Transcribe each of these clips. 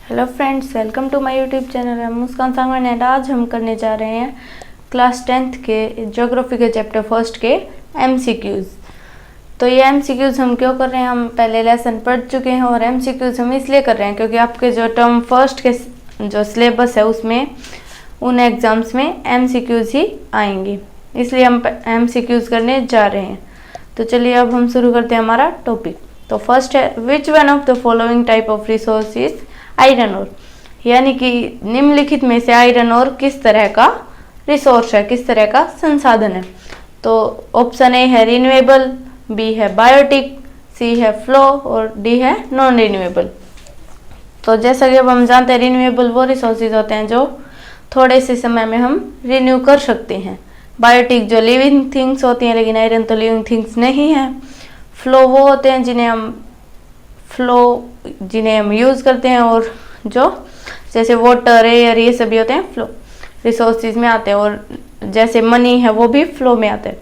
Hello friends, welcome to my YouTube channel. मैं Muskan Sangwan and आज हम करने जा रहे हैं क्लास 10th के ज्योग्राफी के चैप्टर फर्स्ट के एमसीक्यूज़। तो ये एमसीक्यूज़ हम क्यों कर रहे हैं, हम पहले लेसन पढ़ चुके हैं और एमसीक्यूज़ हम इसलिए कर रहे हैं क्योंकि आपके जो टर्म फर्स्ट के जो सिलेबस है उसमें उन एग्ज़ाम्स में एमसीक्यूज़ ही आएंगे, इसलिए हम एमसीक्यूज़ करने जा रहे हैं। तो चलिए अब हम शुरू करते हैं हमारा टॉपिक। तो फर्स्ट है, which one of the following type of resource is iron ore, यानी कि निम्नलिखित में से आयरन ओर किस तरह का रिसोर्स है, किस तरह का संसाधन है। तो ऑप्शन ए है रिन्यूएबल, बी है बायोटिक, सी है फ्लो और डी है नॉन रिन्यूएबल। तो जैसा कि अब हम जानते हैं रिन्यूएबल वो रिसोर्सेज होते हैं जो थोड़े से समय में हम रिन्यू कर सकते हैं। बायोटिक जो लिविंग थिंग्स होती हैं, लेकिन आयरन तो लिविंग थिंग्स नहीं है। फ्लो वो होते हैं जिन्हें हम यूज़ करते हैं, और जो जैसे वाटर, एयर, ये सभी होते हैं फ्लो रिसोर्सेज में आते हैं, और जैसे मनी है वो भी फ्लो में आते हैं।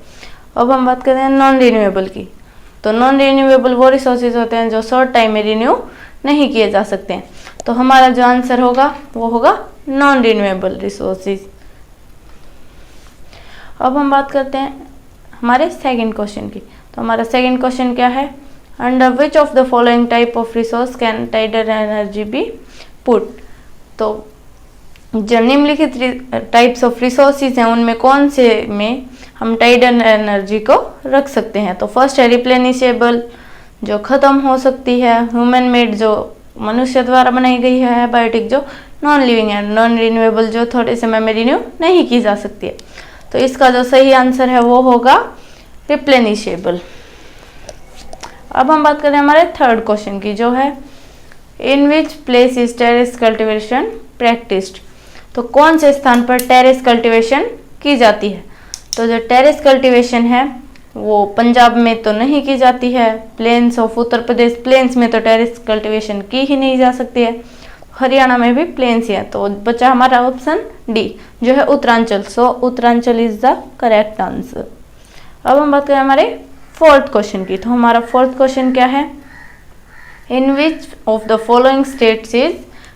अब हम बात करते हैं नॉन रिन्यूएबल की। तो नॉन रिन्यूएबल वो रिसोर्सेज होते हैं जो शॉर्ट टाइम में रिन्यू नहीं किए जा सकते हैं। तो हमारा जो आंसर होगा वो होगा नॉन रिन्यूएबल रिसोर्सेज। अब हम बात करते हैं हमारे सेकंड क्वेश्चन की। तो हमारा सेकंड क्वेश्चन क्या है, under which of the following type of resource can tidal energy B put. तो जो निम्नलिखित टाइप्स ऑफ रिसोर्सेज हैं उनमें कौन से में हम टाइडल एनर्जी को रख सकते हैं। तो फर्स्ट है रिप्लेनिशेबल, जो ख़त्म हो सकती है, ह्यूमन मेड जो मनुष्य द्वारा बनाई गई है, बायोटिक जो नॉन लिविंग है, नॉन रिन्यूएबल जो थोड़े समय में रिन्यू नहीं की जा सकती है। तो इसका जो सही आंसर है वो होगा रिप्लेनिशेबल। अब हम बात करें हमारे थर्ड क्वेश्चन की, जो है in which place is terrace cultivation practised. तो कौन से स्थान पर टेरेस कल्टीवेशन की जाती है। तो जो टेरेस कल्टीवेशन है वो पंजाब में तो नहीं की जाती है, plains of Uttar Pradesh, plains में तो टेरेस कल्टीवेशन की ही नहीं जा सकती है, हरियाणा में भी प्लेन्स ही है। तो बचा हमारा ऑप्शन डी जो है Uttaranchal. So Uttaranchal is the correct answer. अब हम बात करें हमारे फोर्थ क्वेश्चन की। तो हमारा फोर्थ क्वेश्चन क्या है, in which of the following states is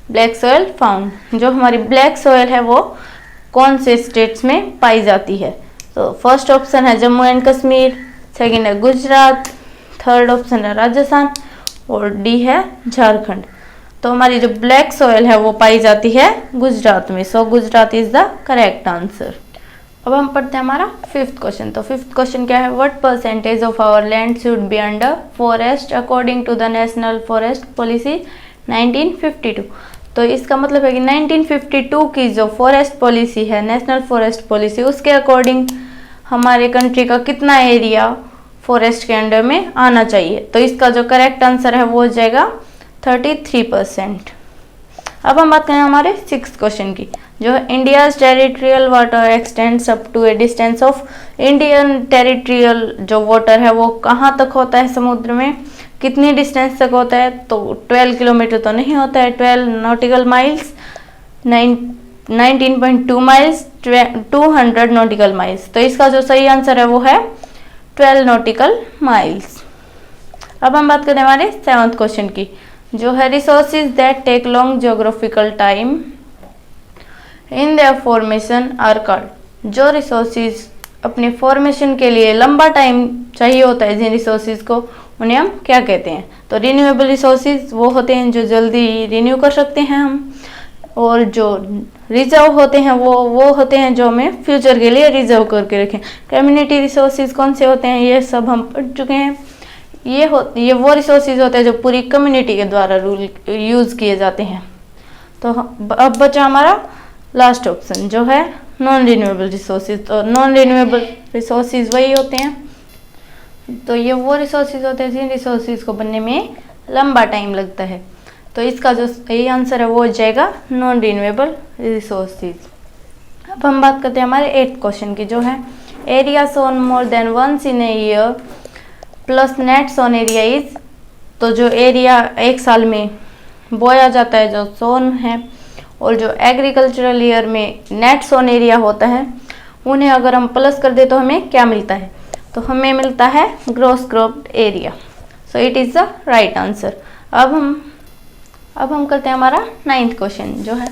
black soil found. जो हमारी ब्लैक सॉयल है वो कौन से स्टेट्स में पाई जाती है। तो फर्स्ट ऑप्शन है जम्मू एंड कश्मीर, सेकंड है गुजरात, थर्ड ऑप्शन है राजस्थान और डी है झारखंड। तो हमारी जो ब्लैक सॉयल है वो पाई जाती है गुजरात में। So Gujarat is the correct answer. अब हम पढ़ते हैं हमारा फिफ्थ क्वेश्चन। तो फिफ्थ क्वेश्चन क्या है, what percentage of our land should be under forest according to the national forest policy 1952। तो इसका मतलब है कि 1952 की जो फॉरेस्ट पॉलिसी है, नेशनल फॉरेस्ट पॉलिसी, उसके अकॉर्डिंग हमारे कंट्री का कितना एरिया फॉरेस्ट के अंडर में आना चाहिए। तो इसका जो करेक्ट आंसर है वो हो जाएगा 33%। अब हम बात करें हमारे सिक्स्थ क्वेश्चन की, जो है India's territorial water extends up to a distance of. Indian territorial जो वाटर है वो कहाँ तक होता है समुद्र में, कितनी डिस्टेंस तक होता है। तो 12 किलोमीटर तो नहीं होता है, 12 nautical miles, 19.2 miles, 200 nautical miles. तो इसका जो सही आंसर है वो है 12 नॉटिकल माइल्स। अब हम बात करें हमारे सेवंथ क्वेश्चन की, जो है resources that take long geographical time in their formation are called. जो रिसोर्सेज अपने फॉर्मेशन के लिए लंबा टाइम चाहिए होता है जिन रिसोर्सेज को, उन्हें हम क्या कहते हैं। तो रिन्यूएबल रिसोर्सेज वो होते हैं जो जल्दी रिन्यू कर सकते हैं हम, और जो रिजर्व होते हैं वो होते हैं जो हमें फ्यूचर के लिए रिजर्व करके रखें। कम्युनिटी रिसोर्सेज कौन से होते हैं ये सब हम पढ़ चुके हैं। ये वो रिसोर्सेज होते हैं जो पूरी कम्युनिटी के द्वारा यूज़ किए जाते हैं। तो अब बचा हमारा लास्ट ऑप्शन जो है नॉन रिन्यूएबल रिसोर्सेज। तो नॉन रिन्यूएबल रिसोर्सेज वही होते हैं, तो ये वो रिसोर्सेज होते हैं जिन रिसोर्सेज को बनने में लंबा टाइम लगता है। तो इसका जो सही आंसर है वो हो जाएगा नॉन रिन्यूएबल रिसोर्सेज। अब हम बात करते हैं हमारे 8th क्वेश्चन की, जो है area sown more than once in a year plus net sown area is. तो जो एरिया एक साल में बोया जाता है जो सोन है, और जो एग्रीकल्चरल ईयर में नेट सोन एरिया होता है, उन्हें अगर हम प्लस कर दे तो हमें क्या मिलता है। तो हमें मिलता है gross cropped area. So it is the right answer. अब अब हम करते हैं हमारा 9th क्वेश्चन जो है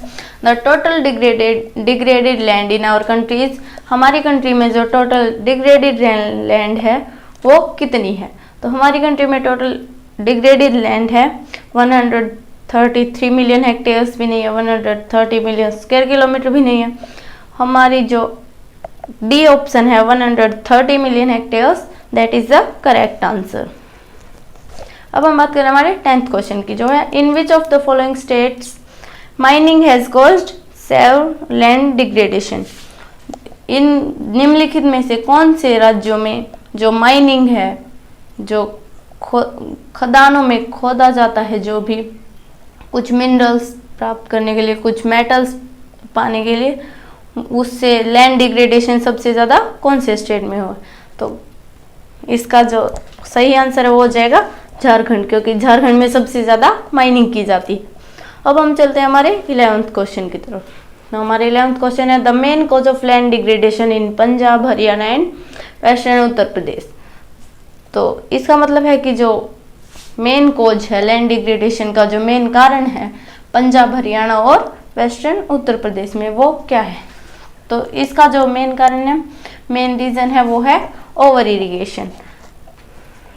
the total degraded land in our countries. हमारी कंट्री में जो टोटल डिग्रेडेड लैंड है वो कितनी है। तो हमारी कंट्री में टोटल डिग्रेडेड लैंड है 133 मिलियन हेक्टेयर्स भी नहीं है, 130 मिलियन स्क्वायर किलोमीटर भी नहीं है। हमारी जो डी ऑप्शन है 130 million hectares, that is the correct answer. अब हम बात करें हमारे 10th क्वेश्चन की जो है in which of the following states mining has caused severe land degradation. इन निम्नलिखित में से कौन से राज्यों में जो माइनिंग है, जो खदानों में खोदा जाता है, जो भी कुछ मिनरल्स प्राप्त करने के लिए, कुछ मेटल्स पाने के लिए, उससे लैंड डिग्रेडेशन सबसे ज़्यादा कौन से स्टेट में हो। तो इसका जो सही आंसर है वो हो जाएगा झारखंड, क्योंकि झारखंड में सबसे ज़्यादा माइनिंग की जाती है। अब हम चलते हैं हमारे 11th क्वेश्चन की तरफ। तो हमारे 11th क्वेश्चन है the main cause of land degradation in Punjab, Haryana and western Uttar Pradesh. तो इसका मतलब है कि जो मेन कॉज है लैंड डिग्रेडेशन का, जो मेन कारण है पंजाब, हरियाणा और वेस्टर्न उत्तर प्रदेश में, वो क्या है। तो इसका जो मेन कारण है, मेन रीजन है, वो है ओवर इरिगेशन,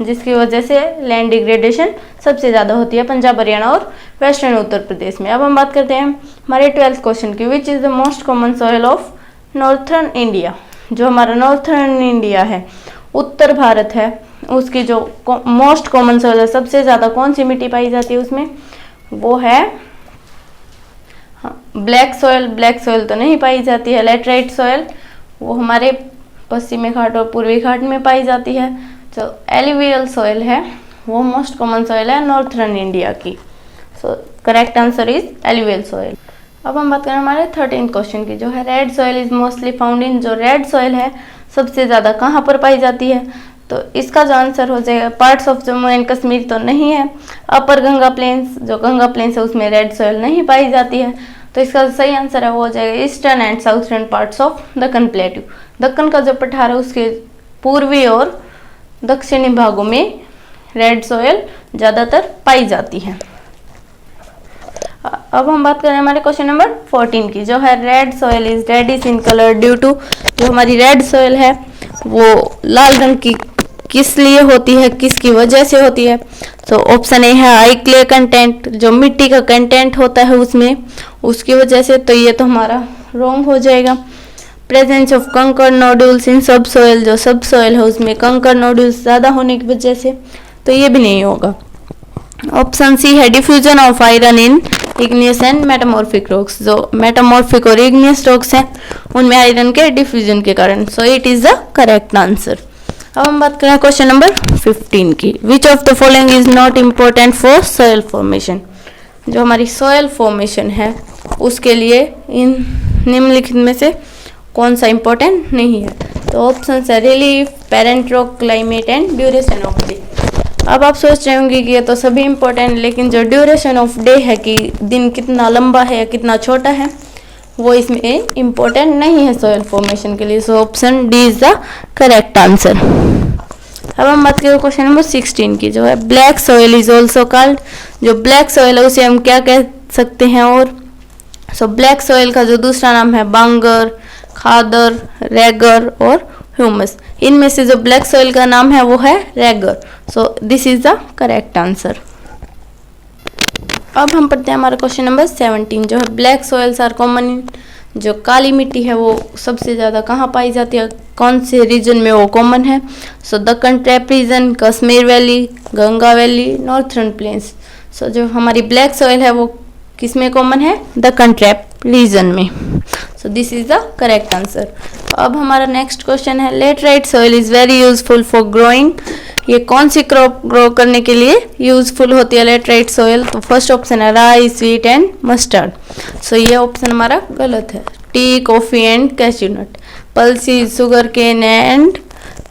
जिसकी वजह से लैंड डिग्रेडेशन सबसे ज़्यादा होती है पंजाब, हरियाणा और वेस्टर्न उत्तर प्रदेश में। अब हम बात करते हैं हमारे 12th क्वेश्चन की which is the most common soil of northern India. जो हमारा नॉर्थर्न इंडिया है, उत्तर भारत है, उसकी जो मोस्ट कॉमन सॉइल है, सबसे ज़्यादा कौन सी मिट्टी पाई जाती है उसमें, वो है ब्लैक सॉइल। ब्लैक सॉइल तो नहीं पाई जाती है। लैटराइट सॉइल वो हमारे पश्चिमी घाट और पूर्वी घाट में पाई जाती है। जो एलुवियल सॉइल है वो मोस्ट कॉमन सॉइल है नॉर्थर्न इंडिया की। So correct answer is alluvial soil. अब हम बात करें हमारे 13th क्वेश्चन की जो है red soil is mostly found in. जो रेड सॉइल है सबसे ज़्यादा कहाँ पर पाई जाती है। तो इसका जो आंसर हो जाएगा parts of Jammu and Kashmir तो नहीं है। अपर गंगा प्लेन्स, जो गंगा प्लेन्स है उसमें रेड सॉइल नहीं पाई जाती है। तो इसका सही आंसर है वो हो जाएगा eastern and southern parts of Deccan plateau. Deccan का जो पठार है उसके पूर्वी और दक्षिणी भागों में रेड सॉइल ज़्यादातर पाई जाती है। अब हम बात करें हमारे क्वेश्चन नंबर 14 की जो है red soil is reddish in colour due to. जो हमारी रेड सॉइल है वो लाल रंग की किस लिए होती है, किसकी वजह से होती है। तो ऑप्शन ए है हाई क्ले कंटेंट, जो मिट्टी का कंटेंट होता है उसमें, उसकी वजह से। तो ये तो हमारा रॉन्ग हो जाएगा। प्रेजेंस ऑफ कंकर नोड्यूल्स इन सब सॉइल, जो सब सॉइल है उसमें कंकर नोड्यूल्स ज़्यादा होने की वजह से, तो ये भी नहीं होगा। ऑप्शन सी है diffusion of iron in igneous and metamorphic rocks. जो मेटामॉर्फिक और इग्नियस रॉक्स हैं उनमें आयरन के डिफ्यूजन के कारण। So it is the correct answer. अब हम बात करें क्वेश्चन नंबर 15 की विच of the following is not important for soil formation. जो हमारी सॉइल फॉर्मेशन है उसके लिए इन निम्नलिखित में से कौन सा इंपॉर्टेंट नहीं है। तो ऑप्शन है relief, parent rock, climate and duration of day. अब आप सोच रहे होंगे कि ये तो सभी इंपॉर्टेंट, लेकिन जो ड्यूरेशन ऑफ डे है कि दिन कितना लंबा है या कितना छोटा है, वो इसमें इम्पोर्टेंट नहीं है सॉइल फॉर्मेशन के लिए। So option D is the correct answer. अब हम बात करें क्वेश्चन नंबर 16 की जो है black soil is also called. जो ब्लैक सॉइल है उसे हम क्या कह सकते हैं। और सो ब्लैक सॉइल का जो दूसरा नाम है बांगर, खादर, रेगर और ह्यूमस। इनमें से जो ब्लैक सॉइल का नाम है वो है रेगर। सो this is the correct answer. अब हम पढ़ते हैं हमारा क्वेश्चन नंबर 17 जो है black soils are common in. जो काली मिट्टी है वो सबसे ज़्यादा कहाँ पाई जाती है, कौन से रीजन में वो कॉमन है। So Deccan trap region, Kashmir valley, Ganga valley, northern plains. So जो हमारी ब्लैक सॉइल है वो किस में कॉमन है, दक्कन ट्रैप रीजन में। सो this is the correct answer. अब हमारा नेक्स्ट क्वेश्चन है laterite soil is very useful for growing. ये कौन सी क्रॉप ग्रो करने के लिए यूजफुल होती है लेटराइट सॉइल। तो फर्स्ट ऑप्शन है rice, wheat and mustard. So ये ऑप्शन हमारा गलत है। Tea, coffee and cashew nut, pulses, sugar cane and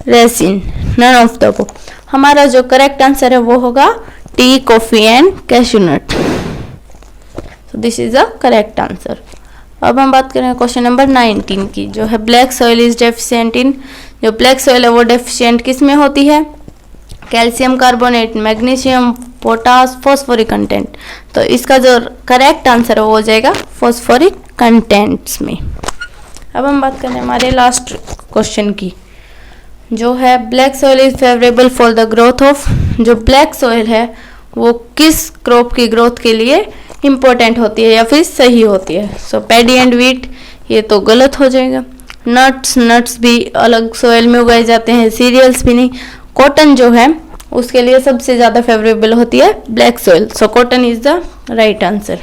raisin, none of the above. हमारा जो करेक्ट आंसर है वो होगा tea, coffee and cashew nut. So this is the correct answer. अब हम बात करें क्वेश्चन नंबर 19 की जो है black soil is deficient in. जो ब्लैक सॉइल है वो डेफिशिएंट किस में होती है, calcium carbonate, magnesium potash, phosphoric content. तो इसका जो करेक्ट आंसर है वो हो जाएगा फॉस्फोरिक कंटेंट्स में। अब हम बात करें हमारे लास्ट क्वेश्चन की, जो है black soil is favourable for the growth of. जो ब्लैक सॉइल है वो किस क्रॉप की ग्रोथ के लिए इम्पोर्टेंट होती है या फिर सही होती है। सो पैडी एंड वीट ये तो गलत हो जाएगा। नट्स भी अलग सॉइल में उगाए जाते हैं, सीरियल्स भी नहीं। कॉटन जो है उसके लिए सबसे ज़्यादा फेवरेबल होती है black soil. So cotton is the right answer.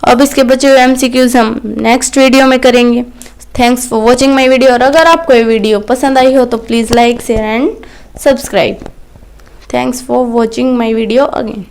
अब इसके बचे हुए एमसीक्यूज हम नेक्स्ट वीडियो में करेंगे। Thanks for watching my video. और अगर आपको ये वीडियो पसंद आई हो तो please like, share and subscribe. Thanks for watching my video again.